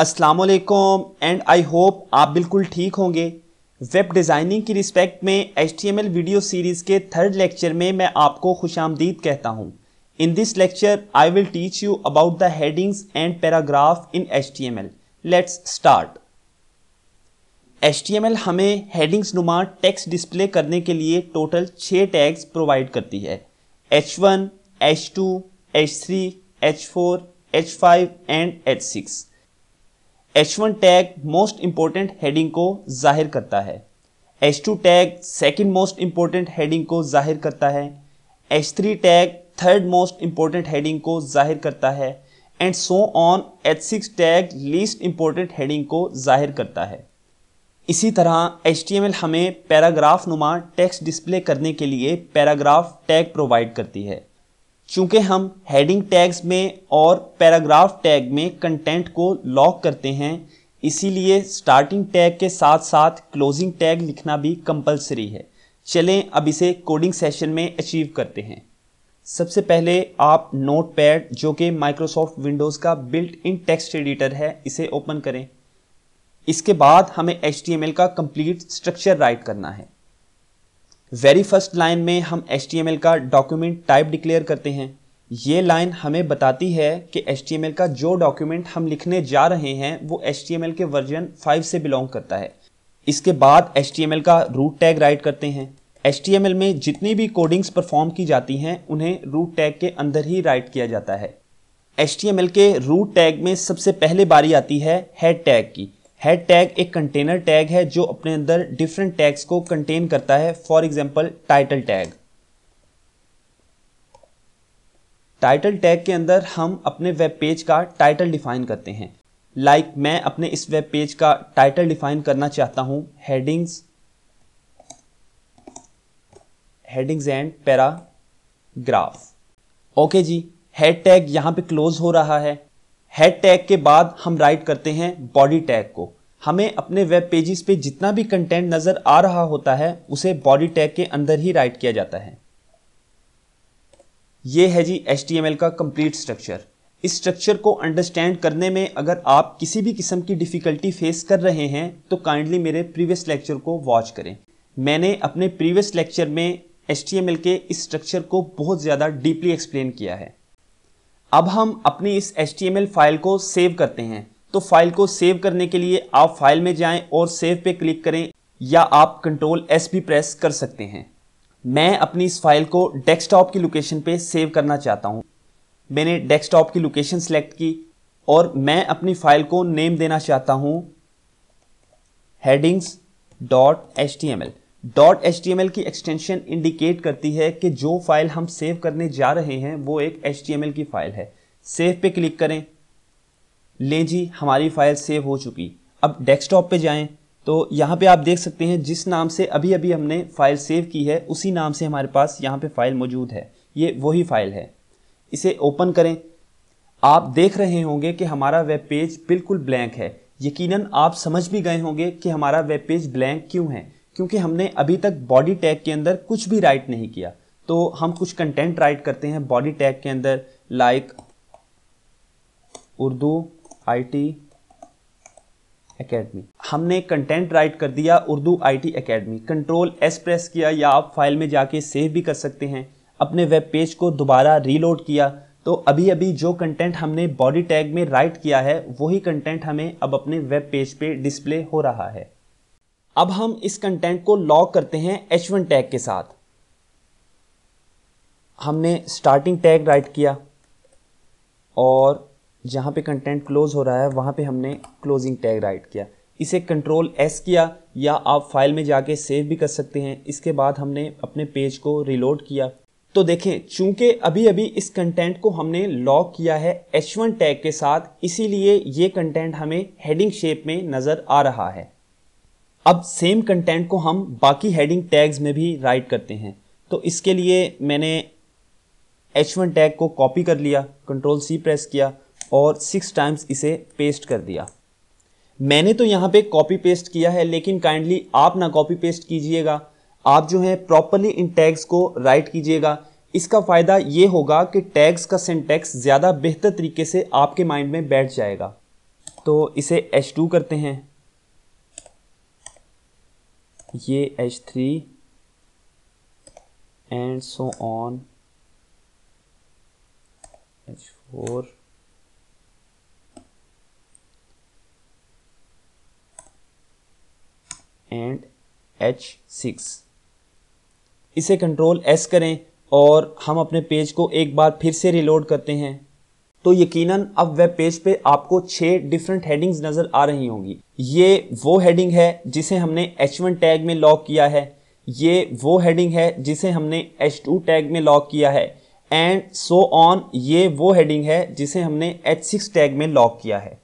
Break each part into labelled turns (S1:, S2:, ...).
S1: अस्सलामुअलैकुम and I hope आप बिल्कुल ठीक होंगे। वेब डिज़ाइनिंग की रिस्पेक्ट में HTML वीडियो सीरीज़ के थर्ड लेक्चर में मैं आपको खुशामदीद कहता हूँ। In this lecture I will teach you about the headings and paragraph in HTML। Let's start. HTML हमें हेडिंग्स नुमा टेक्स्ट डिस्प्ले करने के लिए टोटल 6 टैग्स प्रोवाइड करती है। H1, H2, H3, H4, H5 and H6। H1 tag most important heading को जाहिर करता है। H2 tag second most important heading को जाहिर करता है। H3 tag third most important heading को जाहिर करता है and so on. H6 tag least important heading को जाहिर करता है। इसी तरह HTML हमें पैराग्राफ नुमा टेक्स्ट डिस्प्ले करने के लिए पैराग्राफ टैग प्रोवाइड करती है। चूंकि हम हेडिंग टैग्स में और पैराग्राफ टैग में कंटेंट को लॉक करते हैं, इसीलिए स्टार्टिंग टैग के साथ साथ क्लोजिंग टैग लिखना भी कंपलसरी है। चलें अब इसे कोडिंग सेशन में अचीव करते हैं। सबसे पहले आप नोटपैड, जो कि माइक्रोसॉफ्ट विंडोज़ का बिल्ट इन टेक्स्ट एडिटर है, इसे ओपन करें। इसके बाद हमें HTML का कंप्लीट स्ट्रक्चर राइट करना है। वेरी फर्स्ट लाइन में हम HTML का डॉक्यूमेंट टाइप डिक्लेयर करते हैं। ये लाइन हमें बताती है कि HTML का जो डॉक्यूमेंट हम लिखने जा रहे हैं वो HTML के वर्जन 5 से बिलोंग करता है। इसके बाद HTML का रूट टैग राइट करते हैं। HTML में जितनी भी कोडिंग्स परफॉर्म की जाती हैं उन्हें रूट टैग के अंदर ही राइट किया जाता है। HTML के रूट टैग में सबसे पहले बारी आती है हेड टैग की। हेड टैग एक कंटेनर टैग है जो अपने अंदर डिफरेंट टैग्स को कंटेन करता है। For example title tag. Title tag के अंदर हम अपने वेब पेज का टाइटल डिफाइन करते हैं। लाइक मैं अपने इस वेब पेज का टाइटल डिफाइन करना चाहता हूं हेडिंग्स एंड पैराग्राफ। ओके जी, हेड टैग यहां पे क्लोज हो रहा है। हेड टैग के बाद हम राइट करते हैं बॉडी टैग को। हमें अपने वेब पेजेस पे जितना भी कंटेंट नजर आ रहा होता है उसे बॉडी टैग के अंदर ही राइट किया जाता है। यह है जी HTML का कंप्लीट स्ट्रक्चर। इस स्ट्रक्चर को अंडरस्टैंड करने में अगर आप किसी भी किस्म की डिफिकल्टी फेस कर रहे हैं तो काइंडली मेरे प्रीवियस लेक्चर को वॉच करें। मैंने अपने प्रीवियस लेक्चर में HTML के इस स्ट्रक्चर को बहुत ज़्यादा डीपली एक्सप्लेन किया है। अब हम अपनी इस HTML फाइल को सेव करते हैं। तो फाइल को सेव करने के लिए आप फाइल में जाएं और सेव पे क्लिक करें, या आप Ctrl+S भी प्रेस कर सकते हैं। मैं अपनी इस फाइल को डेस्कटॉप की लोकेशन पे सेव करना चाहता हूं। मैंने डेस्कटॉप की लोकेशन सेलेक्ट की और मैं अपनी फाइल को नेम देना चाहता हूं headings.html। .html की एक्सटेंशन इंडिकेट करती है कि जो फाइल हम सेव करने जा रहे हैं वो एक HTML की फाइल है। सेव पे क्लिक करें। लें जी, हमारी फाइल सेव हो चुकी। अब डेस्कटॉप पे जाएं तो यहाँ पे आप देख सकते हैं जिस नाम से अभी अभी हमने फाइल सेव की है उसी नाम से हमारे पास यहाँ पे फाइल मौजूद है। ये वही फाइल है। इसे ओपन करें। आप देख रहे होंगे कि हमारा वेब पेज बिल्कुल ब्लैंक है। यकीनन आप समझ भी गए होंगे कि हमारा वेब पेज ब्लैंक क्यों है, क्योंकि हमने अभी तक बॉडी टैग के अंदर कुछ भी राइट नहीं किया। तो हम कुछ कंटेंट राइट करते हैं बॉडी टैग के अंदर, लाइक उर्दू IT एकेडमी। हमने कंटेंट राइट कर दिया Urdu IT academy. Ctrl+S press किया, या आप फाइल में जाके सेव भी कर सकते हैं। अपने वेब पेज को दोबारा रीलोड किया तो अभी अभी जो कंटेंट हमने बॉडी टैग में राइट किया है वही कंटेंट हमें अब अपने वेब पेज पे डिस्प्ले हो रहा है। अब हम इस कंटेंट को लॉक करते हैं H1 टैग के साथ। हमने स्टार्टिंग टैग राइट किया और जहाँ पे कंटेंट क्लोज हो रहा है वहाँ पे हमने क्लोजिंग टैग राइट किया। इसे Ctrl+S किया, या आप फाइल में जाके सेव भी कर सकते हैं। इसके बाद हमने अपने पेज को रिलोड किया तो देखें, चूंकि अभी अभी इस कंटेंट को हमने लॉक किया है H1 टैग के साथ, इसीलिए ये कंटेंट हमें हेडिंग शेप में नज़र आ रहा है। अब सेम कंटेंट को हम बाकी हेडिंग टैग्स में भी राइट करते हैं। तो इसके लिए मैंने H1 टैग को कॉपी कर लिया, Ctrl+C प्रेस किया और 6 टाइम्स इसे पेस्ट कर दिया। मैंने तो यहाँ पे कॉपी पेस्ट किया है, लेकिन काइंडली आप ना कॉपी पेस्ट कीजिएगा। आप जो है प्रॉपरली इन टैग्स को राइट कीजिएगा। इसका फ़ायदा ये होगा कि टैग्स का सिंटैक्स ज़्यादा बेहतर तरीके से आपके माइंड में बैठ जाएगा। तो इसे H2 करते हैं, ये H3 and so on H4 and H6। इसे कंट्रोल S करें और हम अपने पेज को एक बार फिर से रिलोड करते हैं तो यकीनन अब वेब पेज पे आपको 6 डिफरेंट हेडिंग्स नज़र आ रही होंगी। ये वो हेडिंग है जिसे हमने H1 टैग में लॉक किया है, ये वो हेडिंग है जिसे हमने H2 टैग में लॉक किया है एंड सो ऑन, ये वो हेडिंग है जिसे हमने H6 टैग में लॉक किया है।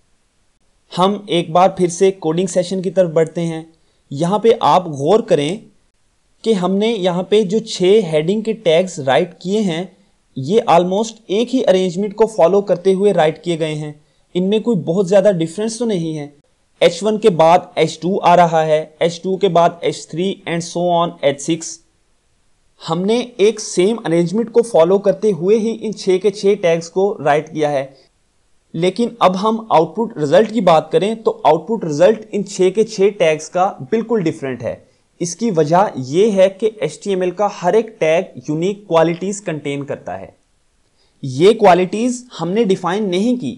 S1: हम एक बार फिर से कोडिंग सेशन की तरफ बढ़ते हैं। यहाँ पे आप गौर करें कि हमने यहाँ पे जो 6 हेडिंग के टैग्स राइट किए हैं ये ऑलमोस्ट एक ही अरेंजमेंट को फॉलो करते हुए राइट किए गए हैं। इनमें कोई बहुत ज़्यादा डिफरेंस तो नहीं है। H1 के बाद H2 आ रहा है, H2 के बाद H3 and so on H6। हमने एक सेम अरेंजमेंट को फॉलो करते हुए ही इन 6 के 6 टैग्स को राइट किया है। लेकिन अब हम आउटपुट रिजल्ट की बात करें तो आउटपुट रिजल्ट इन 6 के 6 टैग्स का बिल्कुल डिफरेंट है। इसकी वजह यह है कि HTML का हर एक टैग यूनिक क्वालिटीज कंटेन करता है। ये क्वालिटीज हमने डिफाइन नहीं की,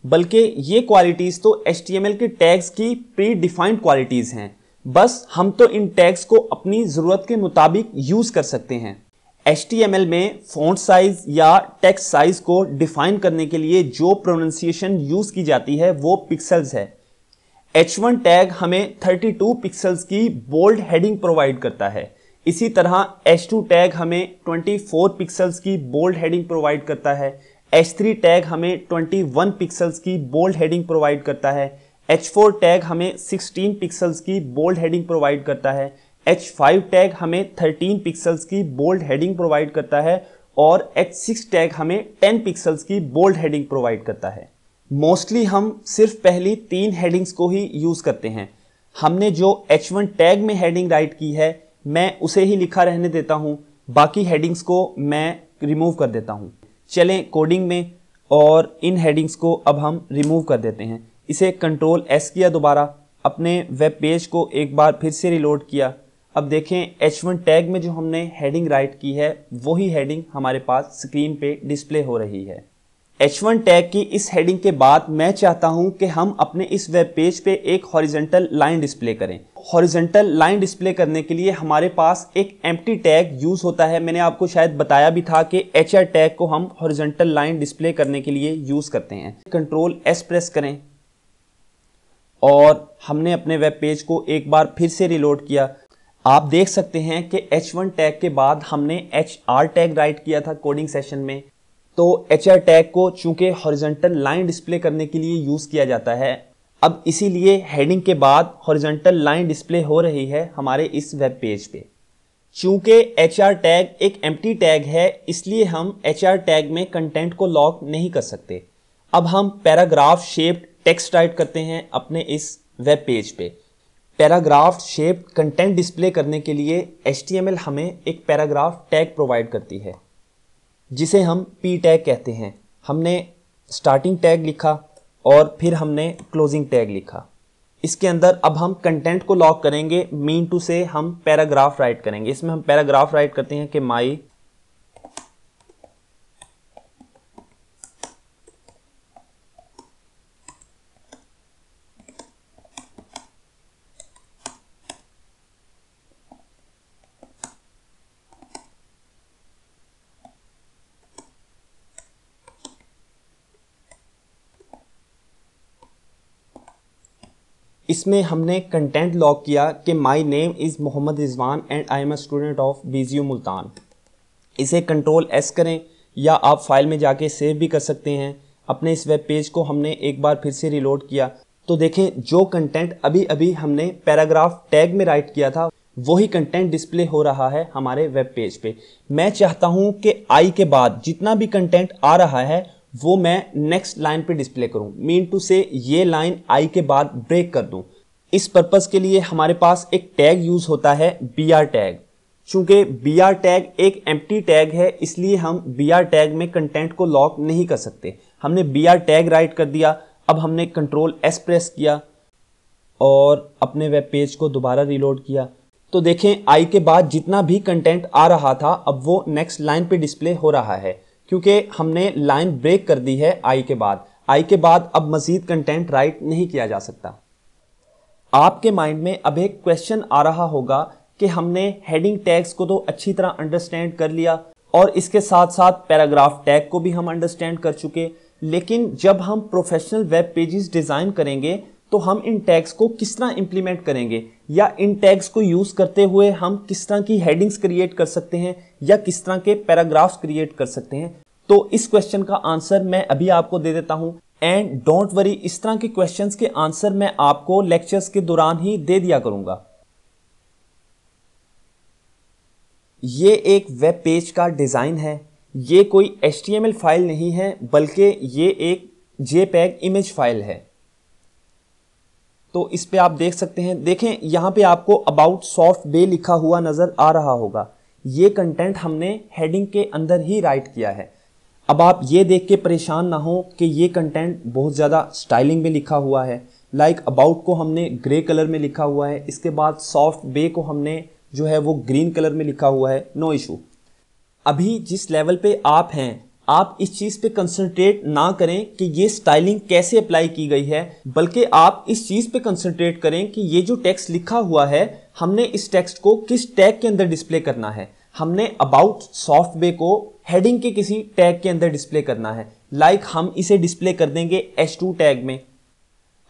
S1: बल्कि ये क्वालिटीज तो HTML के टैग्स की प्री डिफाइंड क्वालिटीज हैं। बस हम तो इन टैग्स को अपनी जरूरत के मुताबिक यूज कर सकते हैं। HTML में फॉन्ट साइज या टेक्स्ट साइज को डिफाइन करने के लिए जो प्रोनाउंसिएशन यूज की जाती है वो पिक्सेल्स है। H1 टैग हमें 32 पिक्सेल्स की बोल्ड हेडिंग प्रोवाइड करता है। इसी तरह H2 टैग हमें 24 पिक्सेल्स की बोल्ड हेडिंग प्रोवाइड करता है। H3 टैग हमें 21 पिक्सेल्स की बोल्ड हेडिंग प्रोवाइड करता है। H4 टैग हमें 16 पिक्सेल्स की बोल्ड हेडिंग प्रोवाइड करता है। H5 टैग हमें 13 पिक्सेल्स की बोल्ड हेडिंग प्रोवाइड करता है और H6 टैग हमें 10 पिक्सेल्स की बोल्ड हेडिंग प्रोवाइड करता है। मोस्टली हम सिर्फ पहली 3 हेडिंग्स को ही यूज करते हैं। हमने जो H1 टैग में हेडिंग राइट की है मैं उसे ही लिखा रहने देता हूं, बाकी हेडिंग्स को मैं रिमूव कर देता हूं। चलें कोडिंग में और इन हेडिंग्स को अब हम रिमूव कर देते हैं। इसे कंट्रोल S किया, दोबारा अपने वेब पेज को एक बार फिर से रिलोड किया। अब देखें H1 टैग में जो हमने हेडिंग राइट की है वही हेडिंग हमारे पास स्क्रीन पे डिस्प्ले हो रही है। H1 टैग की इस हेडिंग के बाद मैं चाहता हूं कि हम अपने इस वेब पेज पे एक हॉरिजॉन्टल लाइन डिस्प्ले करें। हॉरिजॉन्टल लाइन डिस्प्ले करने के लिए हमारे पास एक एम्प्टी टैग यूज होता है। मैंने आपको शायद बताया भी था कि HR टैग को हम हॉरिजॉन्टल लाइन डिस्प्ले करने के लिए यूज करते हैं। कंट्रोल S प्रेस करें और हमने अपने वेब पेज को एक बार फिर से रिलोड किया। आप देख सकते हैं कि H1 टैग के बाद हमने HR टैग राइट किया था कोडिंग सेशन में। तो HR टैग को चूंकि हॉरिजॉन्टल लाइन डिस्प्ले करने के लिए यूज किया जाता है, अब इसीलिए हेडिंग के बाद हॉरिजॉन्टल लाइन डिस्प्ले हो रही है हमारे इस वेब पेज पे। चूंकि HR टैग एक एम्प्टी टैग है इसलिए हम HR टैग में कंटेंट को लॉक नहीं कर सकते। अब हम पैराग्राफ शेप्ड टेक्स्ट राइट करते हैं अपने इस वेब पेज पे। पैराग्राफ शेप्ड कंटेंट डिस्प्ले करने के लिए HTML हमें एक पैराग्राफ टैग प्रोवाइड करती है जिसे हम P टैग कहते हैं। हमने स्टार्टिंग टैग लिखा और फिर हमने क्लोजिंग टैग लिखा। इसके अंदर अब हम कंटेंट को लॉक करेंगे, मीन टू से हम पैराग्राफ राइट करेंगे। इसमें हम पैराग्राफ राइट करते हैं कि माई इसमें हमने कंटेंट लॉक किया कि my name is Mohammad Rizwan and I am a student of BZU Multan. इसे कंट्रोल S करें या आप फाइल में जाके सेव भी कर सकते हैं। अपने इस वेब पेज को हमने एक बार फिर से रिलोड किया तो देखें जो कंटेंट अभी अभी हमने पैराग्राफ टैग में राइट किया था वही कंटेंट डिस्प्ले हो रहा है हमारे वेब पेज पे। मैं चाहता हूं कि आई के बाद जितना भी कंटेंट आ रहा है वो मैं नेक्स्ट लाइन पे डिस्प्ले करूं, मीन टू से ये लाइन आई के बाद ब्रेक कर दूं। इस पर्पस के लिए हमारे पास एक टैग यूज होता है BR टैग। चूंकि BR टैग एक एम्प्टी टैग है इसलिए हम BR टैग में कंटेंट को लॉक नहीं कर सकते। हमने BR टैग राइट कर दिया। अब हमने कंट्रोल एस प्रेस किया और अपने वेब पेज को दोबारा रीलोड किया तो देखें आई के बाद जितना भी कंटेंट आ रहा था अब वो नेक्स्ट लाइन पे डिस्प्ले हो रहा है, क्योंकि हमने लाइन ब्रेक कर दी है आई के बाद अब मजीद कंटेंट राइट नहीं किया जा सकता। आपके माइंड में अब एक क्वेश्चन आ रहा होगा कि हमने हेडिंग टैग्स को तो अच्छी तरह अंडरस्टैंड कर लिया और इसके साथ साथ पैराग्राफ टैग को भी हम अंडरस्टैंड कर चुके, लेकिन जब हम प्रोफेशनल वेब पेजेस डिजाइन करेंगे तो हम इन टैग्स को किस तरह इंप्लीमेंट करेंगे, या इन टैग्स को यूज करते हुए हम किस तरह की हेडिंग्स क्रिएट कर सकते हैं या किस तरह के पैराग्राफ्स क्रिएट कर सकते हैं। तो इस क्वेश्चन का आंसर मैं अभी आपको दे देता हूं एंड डोंट वरी, इस तरह के क्वेश्चंस के आंसर मैं आपको लेक्चर्स के दौरान ही दे दिया करूंगा। ये एक वेब पेज का डिजाइन है, ये कोई HTML फाइल नहीं है बल्कि ये एक JPEG इमेज फाइल है। तो इस पे आप देख सकते हैं, देखें यहां पे आपको अबाउट सॉफ्ट बे लिखा हुआ नजर आ रहा होगा। ये कंटेंट हमने हेडिंग के अंदर ही राइट किया है। अब आप ये देख के परेशान ना हो कि ये कंटेंट बहुत ज़्यादा स्टाइलिंग में लिखा हुआ है। लाइक अबाउट को हमने ग्रे कलर में लिखा हुआ है, इसके बाद सॉफ्ट बे को हमने जो है वो ग्रीन कलर में लिखा हुआ है, नो इशू। अभी जिस लेवल पे आप हैं आप इस चीज़ पे कंसंट्रेट ना करें कि ये स्टाइलिंग कैसे अप्लाई की गई है, बल्कि आप इस चीज़ पे कंसंट्रेट करें कि ये जो टेक्स्ट लिखा हुआ है हमने इस टेक्स्ट को किस टैग के अंदर डिस्प्ले करना है। हमने अबाउट सॉफ्ट बे को हेडिंग के किसी टैग के अंदर डिस्प्ले करना है। लाइक हम इसे डिस्प्ले कर देंगे H2 टैग में।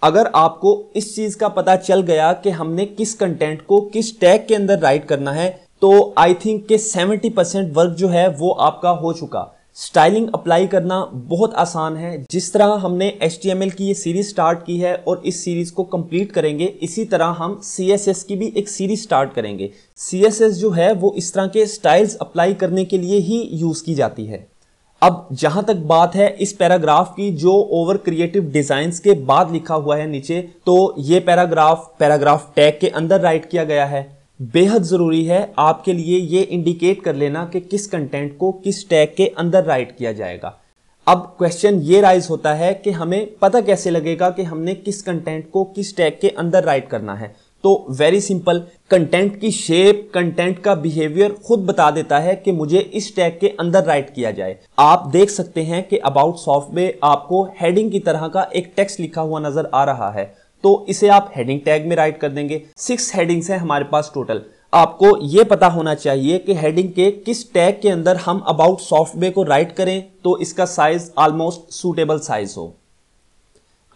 S1: अगर आपको इस चीज का पता चल गया कि हमने किस कंटेंट को किस टैग के अंदर राइट करना है तो आई थिंक कि 70% वर्क जो है वो आपका हो चुका। स्टाइलिंग अप्लाई करना बहुत आसान है। जिस तरह हमने HTML की ये सीरीज स्टार्ट की है और इस सीरीज को कंप्लीट करेंगे, इसी तरह हम CSS की भी एक सीरीज स्टार्ट करेंगे। CSS जो है वो इस तरह के स्टाइल्स अप्लाई करने के लिए ही यूज की जाती है। अब जहां तक बात है इस पैराग्राफ की जो ओवर क्रिएटिव डिजाइन्स के बाद लिखा हुआ है नीचे, तो ये पैराग्राफ टैग के अंदर राइट किया गया है। बेहद जरूरी है आपके लिए ये इंडिकेट कर लेना कि किस कंटेंट को किस टैग के अंदर राइट किया जाएगा। अब क्वेश्चन ये राइज होता है कि हमें पता कैसे लगेगा कि हमने किस कंटेंट को किस टैग के अंदर राइट करना है। तो वेरी सिंपल, कंटेंट की शेप, कंटेंट का बिहेवियर खुद बता देता है कि मुझे इस टैग के अंदर राइट किया जाए। आप देख सकते हैं कि अबाउट सॉफ्टवेयर आपको हेडिंग की तरह का एक टेक्स्ट लिखा हुआ नजर आ रहा है, तो इसे आप हेडिंग टैग में राइट कर देंगे। 6 हेडिंग्स हैं हमारे पास टोटल। आपको यह पता होना चाहिए कि हेडिंग के किस टैग के अंदर हम अबाउट सॉफ्टवेयर को राइट करें तो इसका साइज ऑलमोस्ट सूटेबल साइज हो।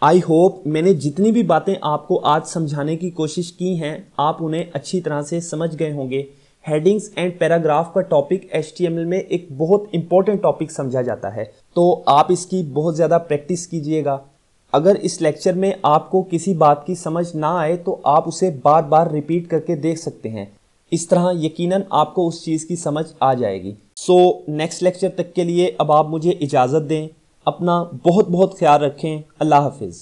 S1: आई होप मैंने जितनी भी बातें आपको आज समझाने की कोशिश की हैं आप उन्हें अच्छी तरह से समझ गए होंगे। हेडिंग्स एंड पैराग्राफ का टॉपिक HTML में एक बहुत इंपॉर्टेंट टॉपिक समझा जाता है, तो आप इसकी बहुत ज़्यादा प्रैक्टिस कीजिएगा। अगर इस लेक्चर में आपको किसी बात की समझ ना आए तो आप उसे बार बार रिपीट करके देख सकते हैं। इस तरह यकीनन आपको उस चीज़ की समझ आ जाएगी। सो नेक्स्ट लेक्चर तक के लिए अब आप मुझे इजाज़त दें। अपना बहुत बहुत ख्याल रखें। अल्लाह हाफिज़।